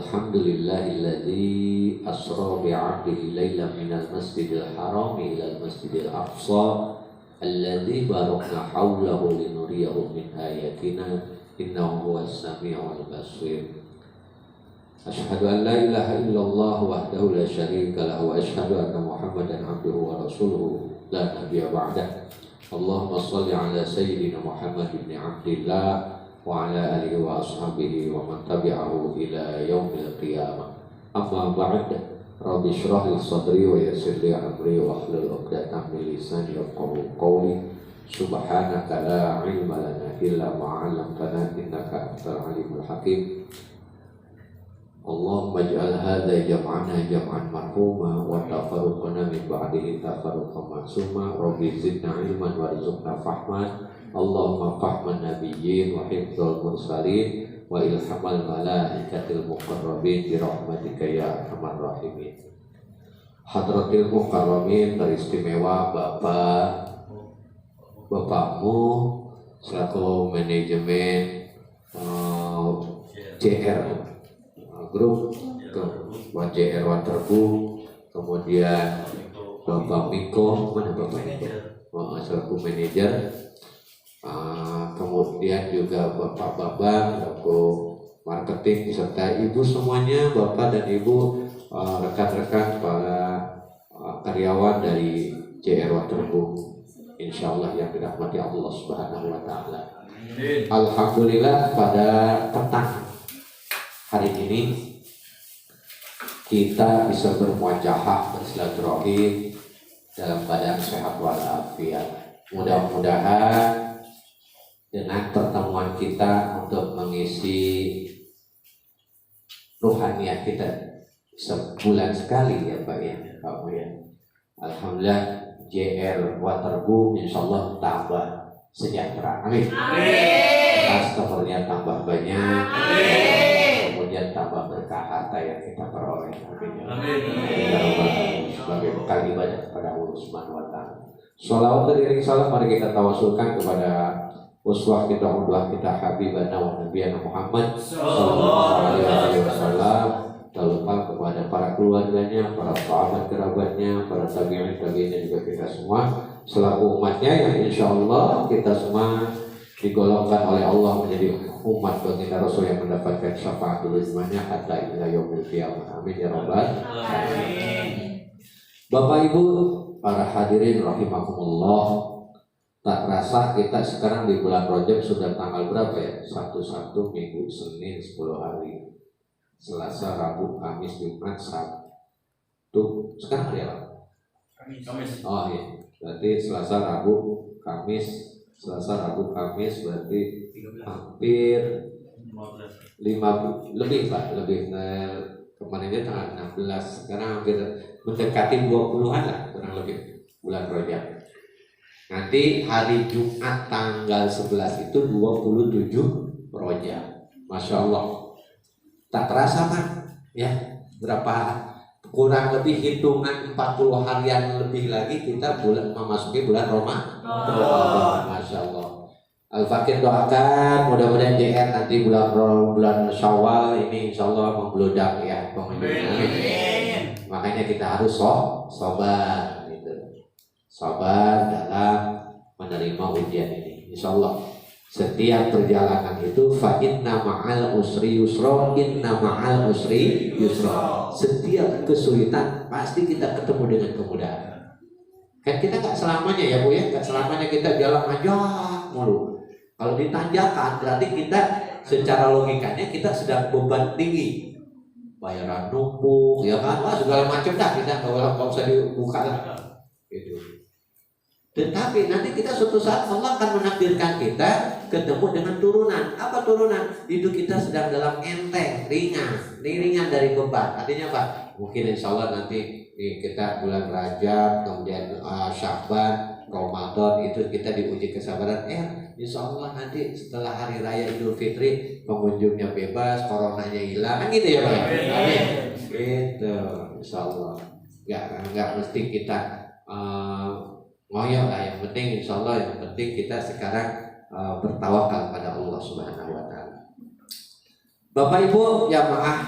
Alhamdulillahilladzi asra bi'abdihi laylan minal masjidil haram ilal masjidil aqsa alladzi barakna hawlahu linuriyahu min ayatina innahu huwas sami'ul basir. Asyhadu an la ilaha illallah wahdahu la syarika lahu wa asyhadu anna Muhammadan abduhu wa rasuluhu la nabiyya ba'dah. Allahumma shalli ala sayyidina Muhammad ibn Abdillah wa ala alihi wa ashabihi wa man tabi'ahu ila yaumil qiyamah. Amma ba'd. Rabbi shrah li sadri wa yassir li amri wa hlul 'uqdatam min lisani yafqahu qawli. Subhanaka la ilma lana illa ma 'allamtana innaka antal alimul hakim. Allahumma ij'al hadza jam'ana jam'an marhuma wa tafarruqana min ba'dihi tafarruqan ma'suma. Rabbi zidna ilman warzuqna fahman. Allahumma fahman nabiyyin wa hifdzal mursalin wa ilhamal malaikatil muqarrabin bi rahmatika ya arhamar rahimin. Hadratil mukarramin, teristimewa bapakmu selaku manajemen JR Group, JR Waterboom, kemudian Bapak Miko, mana Bapak Miko? Selaku manajer. Kemudian juga Bapak Babang selaku marketing serta Ibu semuanya, Bapak dan Ibu, rekan-rekan para karyawan dari JR Waterboom, insyaallah yang dirahmati Allah Subhanahu wa taala. Alhamdulillah pada petang hari ini kita bisa bermuajahah bersilaturahim dalam keadaan sehat walafiat. Mudah-mudahan dengan pertemuan kita untuk mengisi rohaniah kita sebulan sekali ya Pak ya, Pak ya. Alhamdulillah JR Waterboom insyaallah tambah sejahtera. Amin. Customernya tambah banyak. Amin. Kemudian tambah berkah harta yang kita peroleh. Amin. Amin. Sebagai bekal ibadah kepada Allah Subhanahu wa taala. Shalawat beriring salam mari kita tawasulkan kepada uswah kita, udwah kita, habibana wa nabiyana Muhammad sallallahu alaihi wasallam. Tak lupa kepada para keluarganya, para sahabat kerabatnya, para tabi'in juga kita semua selaku umatnya yang insyaallah kita semua digolongkan oleh Allah menjadi umat baginda Rasul yang mendapatkan syafaatul uzmanya hatta ila yaumil qiyamah. Amin ya rabbal alamin. Bapak Ibu, para hadirin rahimakumullah, tak terasa kita sekarang di bulan Rajab sudah tanggal berapa ya? 1 Minggu, Senin 10 hari, Selasa, Rabu, Kamis, Jumat, Sabtu. Sekarang hari apa? Kamis. Oh iya, berarti Selasa, Rabu, Kamis. Selasa, Rabu, Kamis berarti hampir 5 lebih Pak, lebih kemarinnya tanggal 16, sekarang hampir mendekati 20-an lah kurang lebih bulan Rajab. Nanti hari Jumat tanggal 11 itu 27 Rajab. Masya Allah. Tak terasa Pak ya, berapa kurang lebih hitungan 40 harian lebih lagi kita memasuki bulan Ramadan. Masya Allah. Al-Fakir doakan mudah-mudahan JR nanti bulan Syawal ini insya Allah membludak ya pengunjungnya. Makanya kita harus sabar gitu. Sabar dalam menerima ujian ini. Insya Allah setiap perjalanan itu fa inna ma'al usri yusra, inna ma'al usri yusra. Setiap kesulitan pasti kita ketemu dengan kemudahan. Kan kita nggak selamanya ya Bu ya, nggak selamanya kita jalan aja mulu. Kalau ditanjakan berarti kita secara logikanya kita sedang beban tinggi, bayaran numpuk ya kan, segala macam dah kita nggak usah dibuka lah gitu. Tetapi nanti kita suatu saat Allah akan menakdirkan kita ketemu dengan turunan. Apa turunan? Itu kita sedang dalam enteng, ringan dari beban. Artinya apa? Mungkin insya Allah nanti kita bulan Rajab, kemudian Sya'ban, Ramadan itu kita diuji kesabaran. Insya Allah nanti setelah hari raya Idul Fitri pengunjungnya bebas, coronanya hilang, kan gitu ya Pak? Amin. Gitu, insya Allah. Nggak mesti kita ngoyo lah. Yang penting insya Allah, yang penting kita sekarang bertawakal pada Allah Subhanahu wa taala. Bapak Ibu jamaah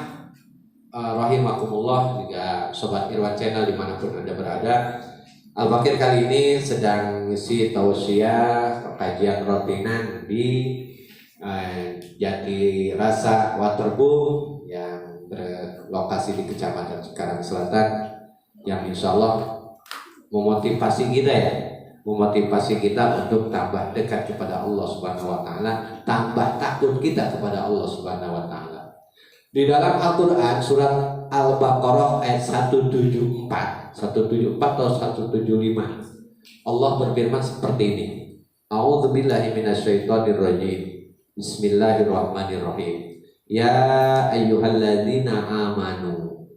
rahimakumullah, juga Sobat Irwan Channel dimanapun Anda berada. Al-Fakir kali ini sedang ngisi tausiah kajian rutinan di Jati Rasa Waterboom yang berlokasi di Kecamatan Cikarang Selatan, yang insya Allah memotivasi kita untuk tambah dekat kepada Allah Subhanahu wa taala, tambah takut kita kepada Allah Subhanahu wa taala. Di dalam Al-Qur'an surat Al-Baqarah ayat 174 atau 175, Allah berfirman seperti ini. A'udzubillahi minasyaitonirrajim. Bismillahirrahmanirrahim. Ya ayyuhalladzina amanu,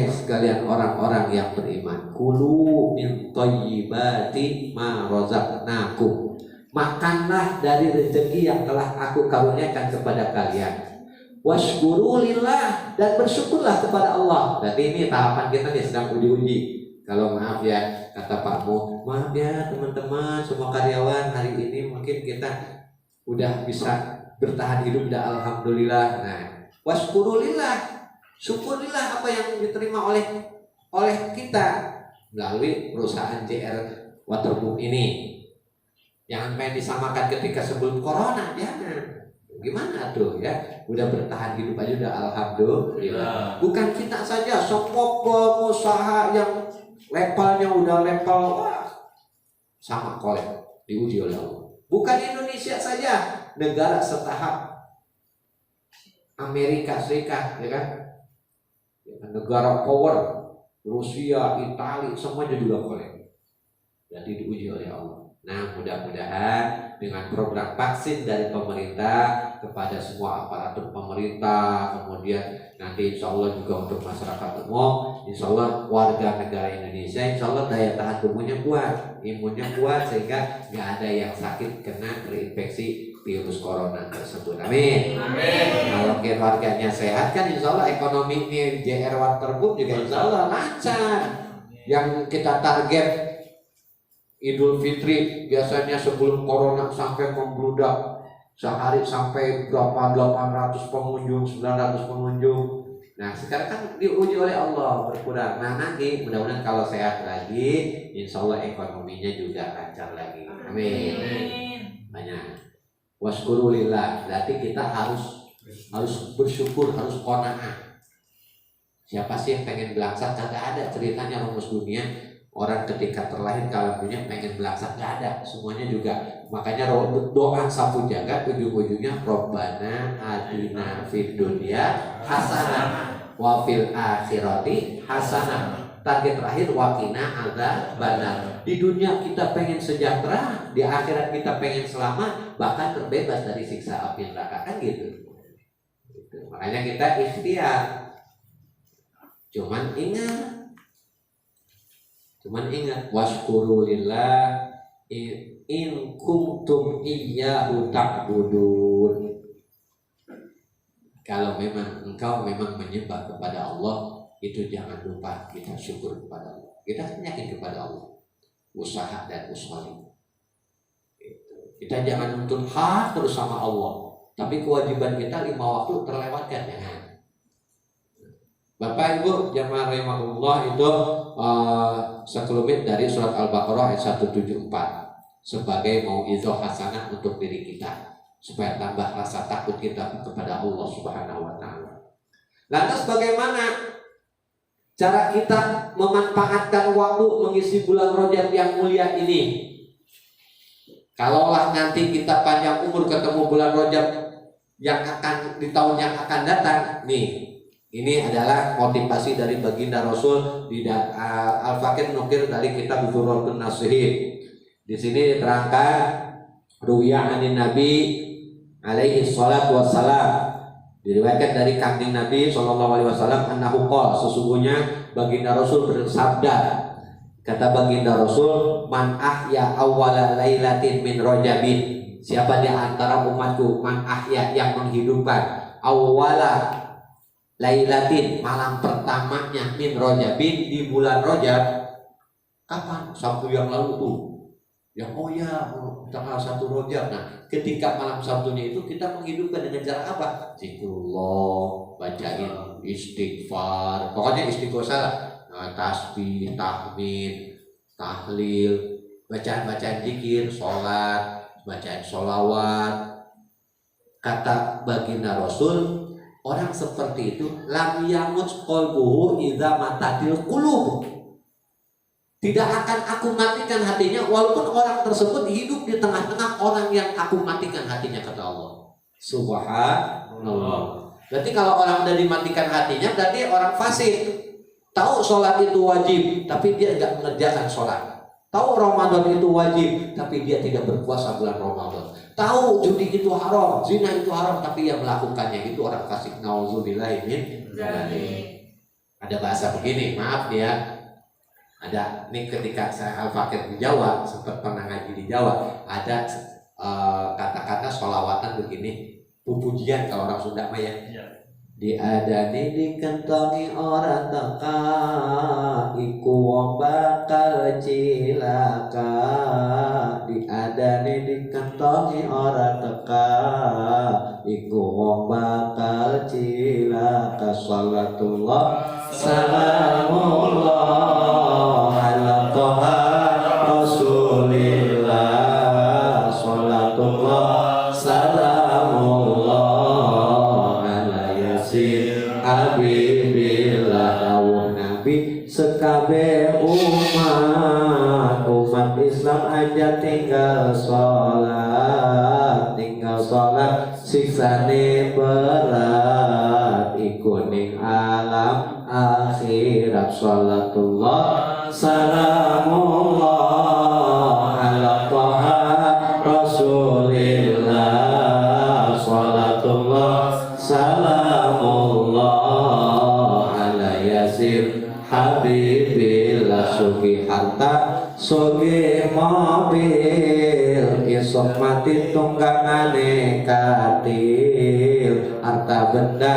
sekalian orang-orang yang beriman, kulu min thayyibati ma razaqnakum, makanlah dari rezeki yang telah aku karuniakan kepada kalian. Washkuru lillah, dan bersyukurlah kepada Allah. Berarti ini tahapan kita nih, sedang uji-uji. Kalau maaf ya, kata Pak Mu, maaf ya teman-teman, semua karyawan, hari ini mungkin kita udah bisa bertahan hidup, dah alhamdulillah. Nah, washkuru lillah, syukurilah apa yang diterima oleh kita melalui perusahaan JR Waterboom ini. Jangan pengen disamakan ketika sebelum corona, jangan. Gimana tuh ya, udah bertahan hidup aja udah alhamdulillah. Bukan kita saja, semua pengusaha yang levelnya udah level sama kolek diuji oleh Allah. Bukan Indonesia saja, negara setahap Amerika Serikat, ya kan, negara power, Rusia, Italia, semuanya juga kolek. Jadi diuji oleh Allah. Nah, mudah-mudahan dengan program vaksin dari pemerintah kepada semua aparatur pemerintah, kemudian nanti insya Allah juga untuk masyarakat umum, insya Allah warga negara Indonesia, insya Allah daya tahan tubuhnya kuat, imunnya kuat, sehingga nggak ada yang sakit kena terinfeksi virus corona tersebut. Amin. Amin. Kalau warganya sehat, kan insya Allah ekonomi ini JR Waterboom juga insya Allah lancar. Yang kita target Idul Fitri biasanya sebelum corona sampai membludak, sehari sampai berapa 800 pengunjung, 900 pengunjung. Nah sekarang kan diuji oleh Allah, berkurang. Nah nanti mudah-mudahan kalau sehat lagi, insya Allah ekonominya juga lancar lagi. Amin. Banyak. Waskurulillah, berarti kita harus bersyukur, harus qanaah. Siapa sih yang pengen belangsak? Kagak ada ceritanya rumus dunia. Orang ketika terlahir ke alam dunia pengen belangsak, gak ada. Semuanya juga. Makanya doa sapu jagat ujung-ujungnya Rabbana atina fid dunya hasanah wa fil akhirati hasanah. Target terakhir waqina adzabannar. Di dunia kita pengen sejahtera, di akhirat kita pengen selamat, bahkan terbebas dari siksa api neraka, kan gitu. Makanya kita ikhtiar. Cuman ingat washkuru lillah in kuntum iyyahu ta'budun. Kalau memang engkau menyembah kepada Allah, itu jangan lupa kita syukur kepada Allah. Kita yakin kepada Allah, usaha dan uswali. Kita jangan nuntut hak terus sama Allah, tapi kewajiban kita 5 waktu terlewatkan, jangan. Bapak Ibu jamaah rahimahullah, itu sekelumit dari surat Al-Baqarah ayat 174 sebagai mau'izah hasanah untuk diri kita, supaya tambah rasa takut kita kepada Allah Subhanahu wa taala. Lantas bagaimana cara kita memanfaatkan waktu mengisi bulan Rajab yang mulia ini? Kalaulah nanti kita panjang umur ketemu bulan Rajab yang akan di tahun yang akan datang nih. Ini adalah motivasi dari baginda Rasul. Di Al-Fakir nukir dari kitab Dzurratun Nasihin. Di sini diterangkan ruwiya anin Nabi alaihi salatu wassalam, diriwayatkan dari kanjeng Nabi sallallahu alaihi wasallam, annahu qala, sesungguhnya baginda Rasul bersabda. Kata baginda Rasul, man ahya awwala lailatin min Rajabin, siapa di antara umatku, man ahya yang menghidupkan awwala lailatin, malam pertamanya, min Rajabin, di bulan Rajab. Kapan? Sabtu yang lalu tuh. Yang tanggal 1 Rajab. Nah, ketika malam Sabtunya itu kita menghidupkan dengan cara apa? Zikrullah, bacain istighfar, pokoknya istighosah lah. Nah, tasbih, tahmid, tahlil, bacaan-bacaan zikir, sholat, bacaan sholawat. Kata baginda Rasul, orang seperti itu lam yamut qalbuhu idza matatil qulub. Tidak akan aku matikan hatinya walaupun orang tersebut hidup di tengah-tengah orang yang aku matikan hatinya, kata Allah. Subhanallah. Berarti kalau orang udah dimatikan hatinya berarti orang fasik. Tahu sholat itu wajib tapi dia nggak mengerjakan sholat. Tahu Ramadan itu wajib tapi dia tidak berpuasa bulan Ramadan. Tahu judi itu haram, zina itu haram tapi yang melakukannya itu orang fasik. Nauzubillah min dzalik. Ada bahasa begini, maaf ya. Ada nih ketika saya al-fakir di Jawa, sempat pernah ngaji di Jawa, ada kata-kata sholawatan begini, pujian kalau orang Sunda mah ya. Diadani dikentongi orang teka, iku wong bakal cilaka. Diadani dikentongi orang teka, iku wong bakal cilaka. Salatullah salamullah ala toha rasulillah. Salatullah salamullah ala yasin habibillah. Dawuh Nabi sekabe umat Islam aja tinggal sholat siksane berat iku ning alam akhirat. Salatullah salamullah ala toha rasulillah. Salatullah salamullah ala yasin habibillah. Sugi harta sugi mobil isok mati tunggangane katil. Harta benda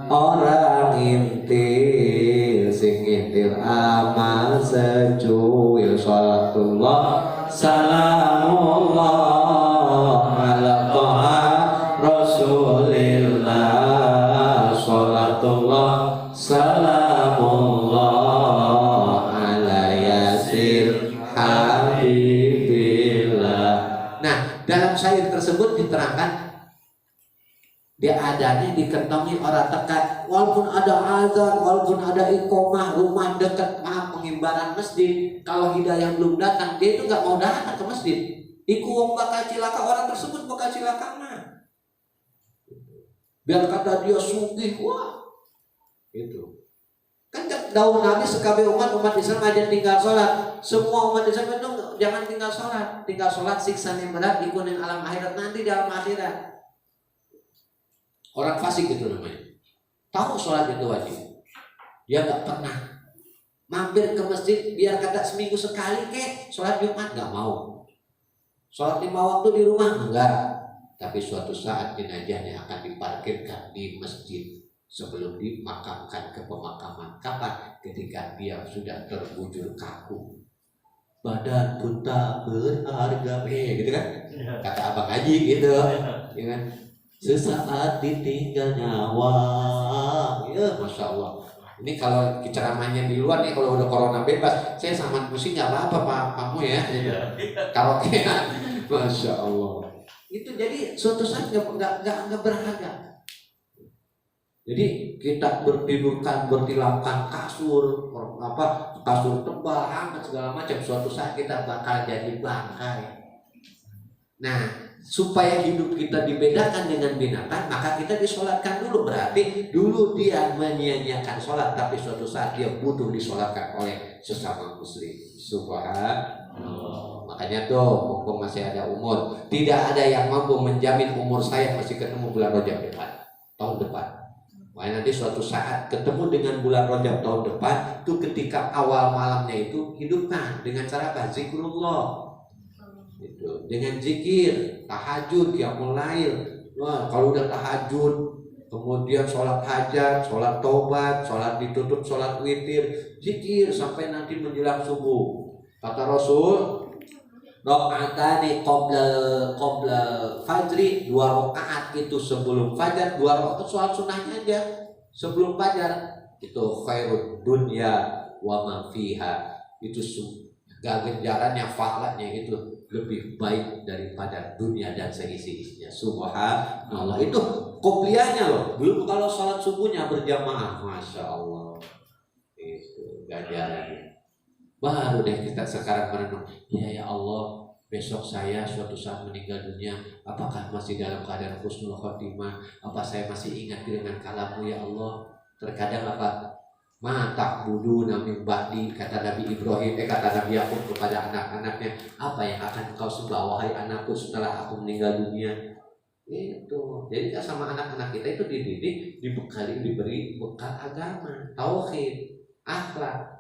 orang intil sing intil amal secuil. Salatullah salamullah ala toha rasulillah. Salatullah salamullah ala yasin habibillah. Nah, dalam syair tersebut diterangkan dia adanya dikentongi orang tekat, walaupun ada azan, walaupun ada iqomah, rumah dekat, pengimbaran masjid, kalau hidayah belum datang dia itu nggak mau datang ke masjid. Iku wong bakal cilaka, orang tersebut bakal cilaka mah. Biar kata dia sugih, wah itu kan daun Nabi sekabe umat Islam aja tinggal sholat. Semua umat Islam itu jangan tinggal sholat. Tinggal sholat siksa yang berat di kuning alam akhirat, nanti di alam akhirat. Orang fasik itu namanya. Tahu sholat itu wajib, dia nggak pernah mampir ke masjid biar kata seminggu sekali sholat Jumat nggak mau. Sholat 5 waktu di rumah enggak. Tapi suatu saat jenazahnya akan diparkirkan di masjid sebelum dimakamkan ke pemakaman. Kapan? Ketika dia sudah terbujur kaku, badan pun tak berharga, gitu kan? Kata Abang Haji gitu, ya kan? Sesaat ditinggal nyawa, ya Masya Allah. Ini kalau ceramahnya di luar nih, kalau udah corona bebas, saya sama musik nggak apa-apa Pak, kamu ya. Karaokean, Masya Allah. Itu jadi suatu saat nggak berharga. Jadi kita bertilapkan kasur tebal, hangat segala macam. Suatu saat kita bakal jadi bangkai. Nah, supaya hidup kita dibedakan dengan binatang, maka kita disolatkan dulu. Berarti dulu dia menyia-nyiakan sholat, tapi suatu saat dia butuh disolatkan oleh sesama muslim. Subhanallah. Makanya tuh, mumpung masih ada umur, tidak ada yang mampu menjamin umur saya masih ketemu bulan Rajab depan, tahun depan. Makanya nanti suatu saat ketemu dengan bulan Rajab tahun depan, itu ketika awal malamnya itu hidupkan dengan cara apa? Zikrullah. Itu dengan zikir, tahajud, qiyamul lail. Wah, kalau udah tahajud, kemudian sholat hajat, sholat taubat, sholat ditutup, sholat witir, zikir sampai nanti menjelang subuh. Kata Rasul, Rakaatani qabla fajri, 2 rakaat itu sebelum fajar, 2 rakaat soal sunnahnya aja sebelum fajar. Itu khairud dunya wa ma fiha. Itu ganjarannya, pahalanya itu lebih baik daripada dunia dan seisi-isinya. Subhanallah. Itu qobliyahnya loh. Belum kalau salat subuhnya berjamaah, masya Allah. Itu ganjarannya. Baru deh kita sekarang merenung, ya Allah, besok saya suatu saat meninggal dunia, apakah masih dalam keadaan husnul khotimah? Apa saya masih ingat dengan kalammu ya Allah? Terkadang apa? Mata budu nami ba'di, kata Nabi Ibrahim, kata Nabi Yakub kepada anak-anaknya, apa yang akan engkau sembah wahai anakku setelah aku meninggal dunia? Itu. Jadi sama anak-anak kita itu dididik, dibekali, diberi bekal agama, tauhid, akhlak.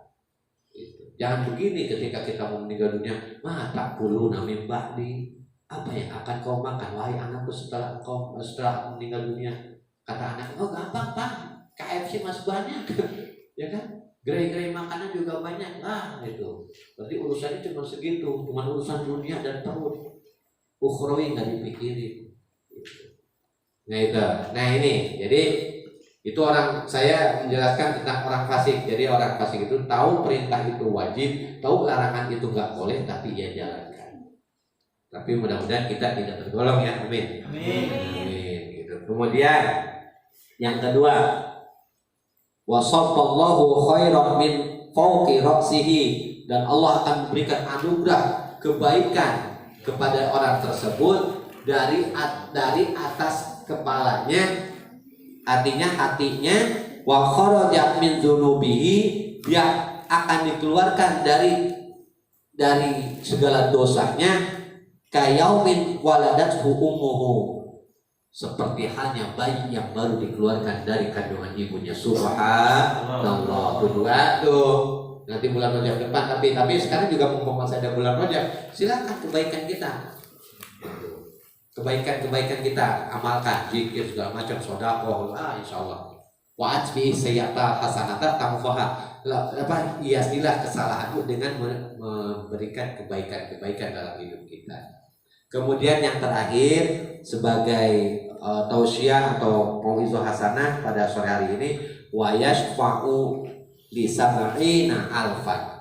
Jangan begini ketika kita mau meninggal dunia, mata bulu nami ba'di, apa yang akan kau makan wahai anakku setelah aku meninggal dunia? Kata anak, oh gampang Pak, KFC masih banyak. Ya kan? Gerai-gerai makanan juga banyak. Itu. Berarti urusannya cuma segitu, cuma urusan dunia dan perut. Ukhrawi nggak dipikirin. Nah itu. Nah ini, jadi itu saya menjelaskan tentang orang fasik. Jadi orang fasik itu tahu perintah itu wajib, tahu larangan itu nggak boleh, tapi ia jalankan. Tapi mudah-mudahan kita tidak tergolong ya, amin. Amin. Gitu. Kemudian yang kedua, wasafallahu khairan min fawqi ra'sihi, dan Allah akan memberikan anugerah kebaikan kepada orang tersebut dari atas kepalanya. Artinya hatinya, wa kharajat min dzunubihi, dia akan dikeluarkan dari segala dosanya, kayaumin waladathu ummuhu, seperti halnya bayi yang baru dikeluarkan dari kandungan ibunya. Subhanallah. Kedua tuh nanti bulan Rajab depan, tapi sekarang juga mumpung masih ada bulan Rajab, silakan kebaikan kita amalkan, zikir segala macam, sedekah, insya Allah. Wa atbi sayyata hasanata tamfaha, hiasilah kesalahanmu dengan memberikan kebaikan dalam hidup kita. Kemudian yang terakhir sebagai tausiah atau mauizah hasanah pada sore hari ini, wa yashfa'u li sab'ina alfan.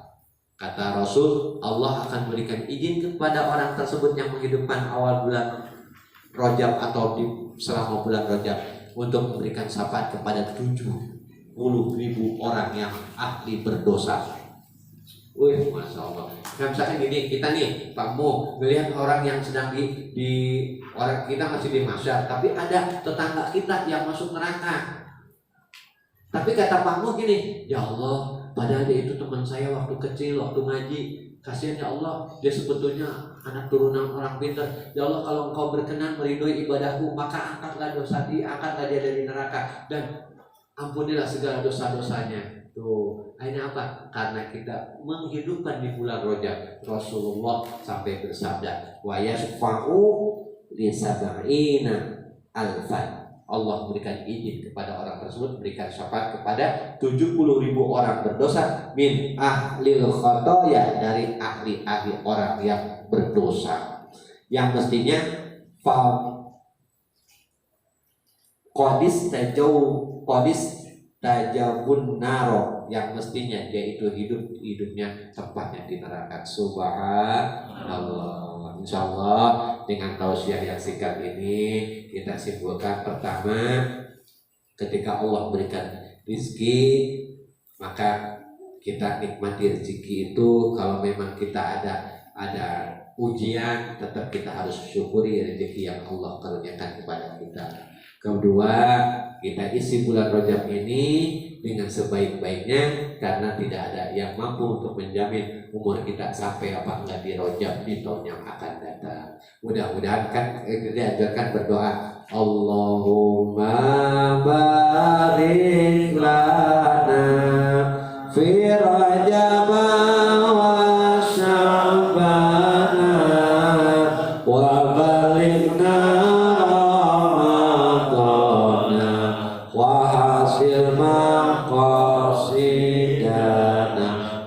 Kata Rasul, Allah akan berikan izin kepada orang tersebut yang menghidupkan awal bulan Rajab atau selama bulan Rajab untuk memberikan syafaat kepada 70.000 orang yang ahli berdosa. Wih, masya Allah. Nah, misalnya gini, kita nih, Pak Mo, melihat orang yang sedang orang kita masih di masyarakat, tapi ada tetangga kita yang masuk neraka. Tapi kata Pak Mo gini, ya Allah, padahal dia itu teman saya waktu kecil, waktu ngaji. Kasihan ya Allah, dia sebetulnya anak turunan orang pintar. Ya Allah, kalau engkau berkenan meridhoi ibadahku, maka angkatlah dia dari neraka dan ampunilah segala dosa-dosanya. Tuh, akhirnya apa? Karena kita menghidupkan di bulan Rajab. Rasulullah sampai bersabda, wa yashfa'u li sab'ina alfan. Allah berikan izin kepada orang tersebut, berikan syafaat kepada 70.000 orang berdosa min ahlil khotoya, dari ahli orang yang berdosa, yang mestinya qadis tajabun naro, yang mestinya dia itu hidupnya tempatnya di neraka. Subhanallah. Insyaallah dengan tausiah yang singkat ini kita simpulkan, pertama, ketika Allah berikan rezeki, maka kita nikmati rezeki itu. Kalau memang kita ada ujian, tetap kita harus syukuri rezeki yang Allah karuniakan kepada kita. Kedua, kita isi bulan Rajab ini dengan sebaik-baiknya, karena tidak ada yang mampu untuk menjamin umur kita sampai apa enggak di Rajab di tahun yang akan datang. Mudah-mudahan kan diajarkan berdoa, Allahumma barik lana fi Rajab wa Sya'ban wa balighna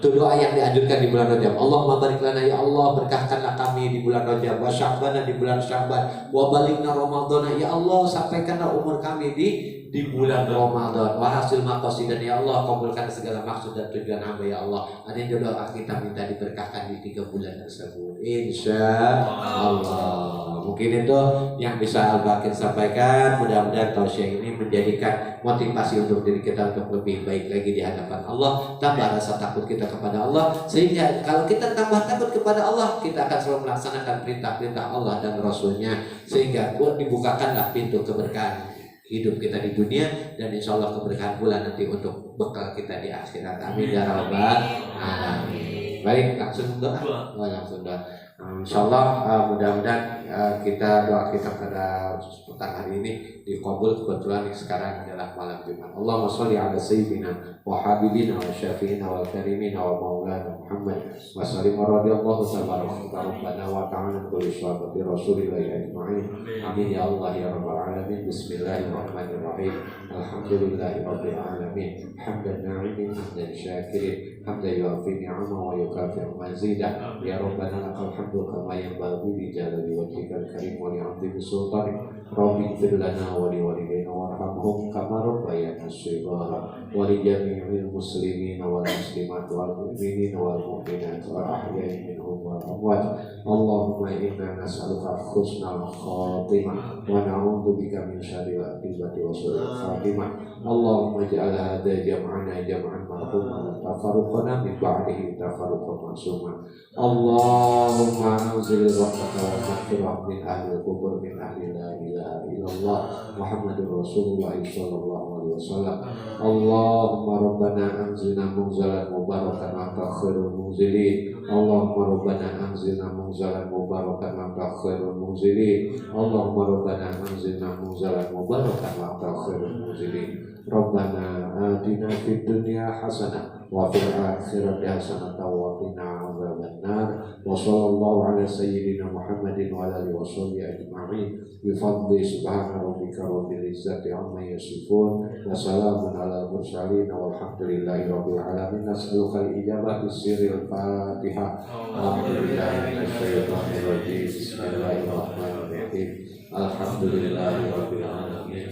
itu doa yang dianjurkan di bulan Rajab. Allahumma barik lana ya Allah, berkahkanlah kami di bulan Rajab, wa Sya'ban di bulan Sya'ban, wa balighna Ramadhana ya Allah, sampaikanlah umur kami di bulan Ramadan. Wa hasil maqasid dan ya Allah, kabulkan segala maksud dan tujuan hamba ya Allah. Ada yang doa kita minta diberkahkan di 3 bulan tersebut. Insya Allah. Mungkin itu yang bisa Al-Bakir sampaikan. Mudah-mudahan tausiah ini menjadikan motivasi untuk diri kita untuk lebih baik lagi di hadapan Allah, tambah rasa takut kita kepada Allah, sehingga kalau kita tambah takut kepada Allah, kita akan selalu melaksanakan perintah-perintah Allah dan Rasulnya, sehingga dibukakanlah pintu keberkahan hidup kita di dunia, dan insya Allah keberkahan pula nanti untuk bekal kita di akhirat. Amin ya rabbal alamin. Baik, langsung doa. Langsung doa. Insya Allah mudah-mudahan kita doa kita pada petang hari ini dikabul. Kebetulan sekarang adalah malam Jumat. Allahumma sholli ala sayyidina wa habibina wa syafi'ina wa karimina wa maulana Muhammad wa sallim wa radiyallahu tabaraka rabbana wa ta'ala kulli sahabati rasulillahi ajma'in. Amin ya Allah ya rabbal alamin. Bismillahirrahmanirrahim. Alhamdulillahi rabbil alamin. Hamdan na'imin hamdan syakirin hamdan yuafi ni'ama wa yukafi'u mazidah. Ya rabbana lakal hamdu kama yanbaghi li jalali wajhikal karim wa li'azimi sultanik. Rabbi ighfir lana wa liwalidayna warhamhum kama rabbayana shighara wa li jami'il muslimin wal muslimat wal mu'minin wal mu'minat wal ahya'i minhum wal amwat. Allahumma inna nas'aluka husnal khatimah wa na'udzubika min syarril aqibati wa su'il khatimah. Allahumma ij'al hadha jam'ana jam'an marhuman wa tafarruqana min ba'dihi tafarruqan ma'suman. Allahumma anzil rahmata wa maghfirah min ahli kubur min ahli la ilaha illallah Muhammadur Rasulullah sallallahu alaihi wasallam. Allahumma rabbana anzilna munzalan mubarakan wa anta khairul munzilin. Allahumma rabbana anzilna munzalan mubarakan wa anta khairul munzilin. Allahumma rabbana anzilna munzalan mubarakan wa anta khairul munzilin. Rabbana atina fid dunya hasanah wa fil akhirati hasanah wa qina adzabannar. Wa sallallahu ala sayyidina Muhammadin wa ala alihi washabbihi ajma'in. Bi fadli subhana rabbika rabbil izzati amma yasifun wa salamun ala mursalin walhamdulillahi rabbil alamin. Nas'aluka al-ijabah bis-sirril Fatihah. Alhamdulillahi minasyaitonir rajim. Bismillahirrahmanirrahim. Alhamdulillahi rabbil alamin.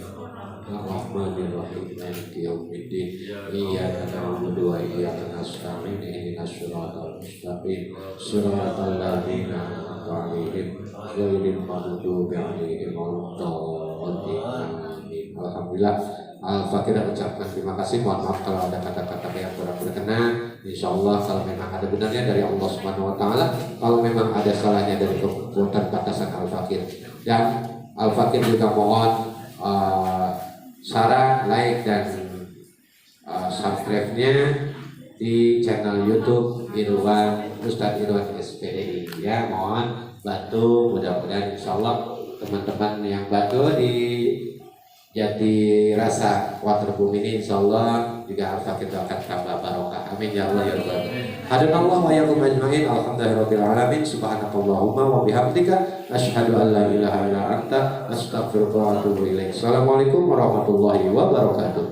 Ar-Rahmanir-Rahim. Maliki yaumiddin. Iyyaka na'budu wa iyyaka nasta'in. Ihdinas siratal mustaqim. Siratal ladzina an'amta 'alaihim ghairil maghdubi 'alaihim waladdallin. Alhamdulillah. Al-Fakir ucapkan terima kasih. Mohon maaf kalau ada kata-kata yang kurang berkenan. Insyaallah kalau memang ada benarnya dari Allah Subhanahu wa taala, kalau memang ada salahnya dari kebutuhan batasan Al-Fakir. Dan Al-Fakir juga mohon saran, like dan subscribe-nya di channel YouTube Ustadz Irwan SPDI ya, mohon bantu. Mudah-mudahan insyaallah teman-teman yang bantu di Jati Rasa Waterboom ini insyaallah juga Al-Fakir akan tambah barokah. Amin ya Allah ya Rabbal alamin. Hadanallahu wa iyyakum ajma'in. Alhamdulillahirabbil alamin. Subhanakallahumma wa bihamdika asyhadu an la ilaha illa anta astaghfiruka wa atubu ilaik. Assalamualaikum warahmatullahi wabarakatuh.